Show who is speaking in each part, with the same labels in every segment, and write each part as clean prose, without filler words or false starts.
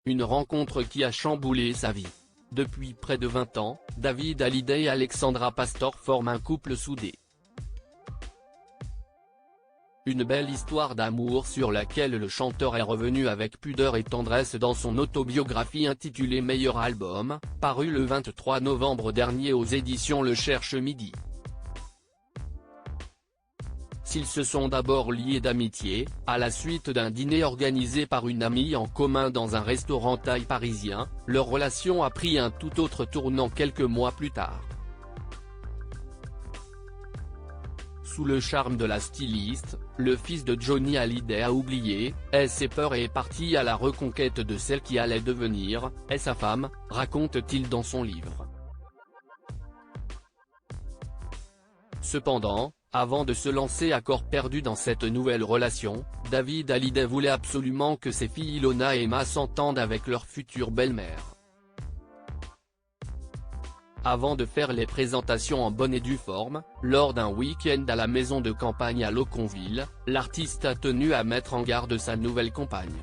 Speaker 1: Une rencontre qui a chamboulé sa vie. Depuis près de 20 ans, David Hallyday et Alexandra Pastor forment un couple soudé. Une belle histoire d'amour sur laquelle le chanteur est revenu avec pudeur et tendresse dans son autobiographie intitulée Meilleur album, parue le 23 novembre dernier aux éditions Le Cherche Midi. S'ils se sont d'abord liés d'amitié, à la suite d'un dîner organisé par une amie en commun dans un restaurant thaï parisien, leur relation a pris un tout autre tournant quelques mois plus tard. Sous le charme de la styliste, le fils de Johnny Hallyday a oublié ses peurs et est parti à la reconquête de celle qui allait devenir sa femme, raconte-t-il dans son livre. Cependant, avant de se lancer à corps perdu dans cette nouvelle relation, David Hallyday voulait absolument que ses filles Ilona et Emma s'entendent avec leur future belle-mère. Avant de faire les présentations en bonne et due forme, lors d'un week-end à la maison de campagne à Loconville, l'artiste a tenu à mettre en garde sa nouvelle compagne.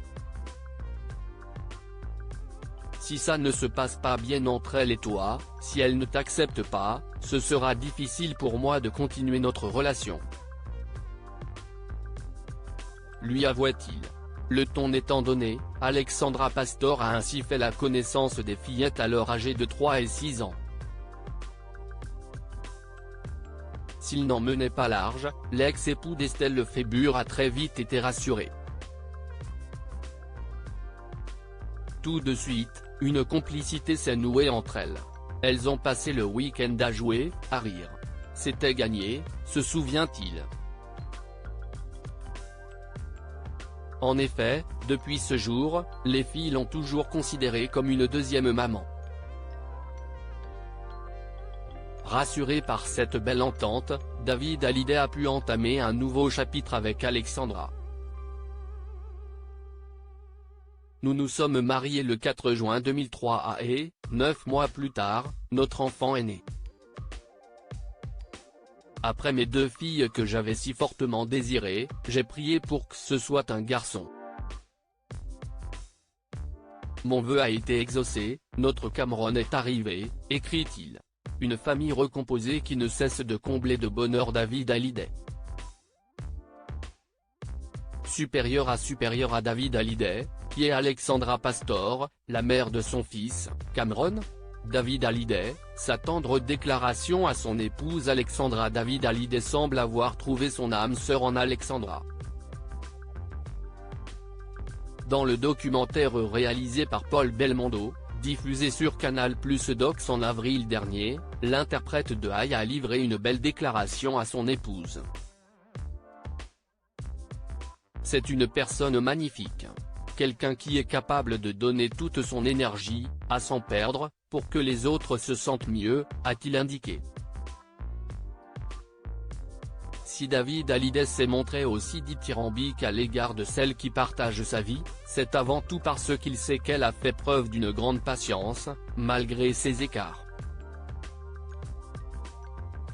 Speaker 1: Si ça ne se passe pas bien entre elle et toi, si elle ne t'accepte pas, ce sera difficile pour moi de continuer notre relation. Lui avouait-il. Le ton étant donné, Alexandra Pastor a ainsi fait la connaissance des fillettes alors âgées de 3 et 6 ans. S'il n'en menait pas large, l'ex-époux d'Estelle Lefébure a très vite été rassuré. Tout de suite, une complicité s'est nouée entre elles. Elles ont passé le week-end à jouer, à rire. C'était gagné, se souvient-il. En effet, depuis ce jour, les filles l'ont toujours considérée comme une deuxième maman. Rassuré par cette belle entente, David Hallyday a pu entamer un nouveau chapitre avec Alexandra. Nous nous sommes mariés le 4 juin 2003 et, 9 mois plus tard, notre enfant est né. Après mes 2 filles que j'avais si fortement désirées, j'ai prié pour que ce soit un garçon. Mon vœu a été exaucé, notre Cameron est arrivé, écrit-il. Une famille recomposée qui ne cesse de combler de bonheur David Hallyday. Supérieur à David Hallyday, qui est Alexandra Pastor, la mère de son fils, Cameron. David Hallyday, sa tendre déclaration à son épouse Alexandra. David Hallyday semble avoir trouvé son âme sœur en Alexandra. Dans le documentaire réalisé par Paul Belmondo, diffusé sur Canal+ Docs en avril dernier, l'interprète de Haï a livré une belle déclaration à son épouse. C'est une personne magnifique. Quelqu'un qui est capable de donner toute son énergie, à s'en perdre, pour que les autres se sentent mieux, a-t-il indiqué. Si David Hallyday s'est montré aussi dithyrambique à l'égard de celle qui partage sa vie, c'est avant tout parce qu'il sait qu'elle a fait preuve d'une grande patience, malgré ses écarts.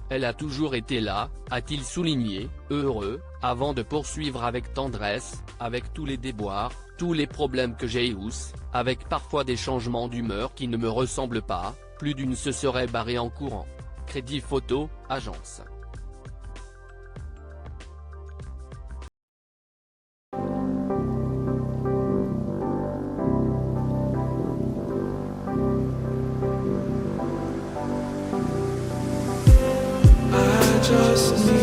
Speaker 1: Elle a toujours été là, a-t-il souligné, heureux, avant de poursuivre avec tendresse, avec tous les déboires, tous les problèmes que j'ai eus, avec parfois des changements d'humeur qui ne me ressemblent pas, plus d'une se serait barrée en courant. Crédit photo, agence.
Speaker 2: Just need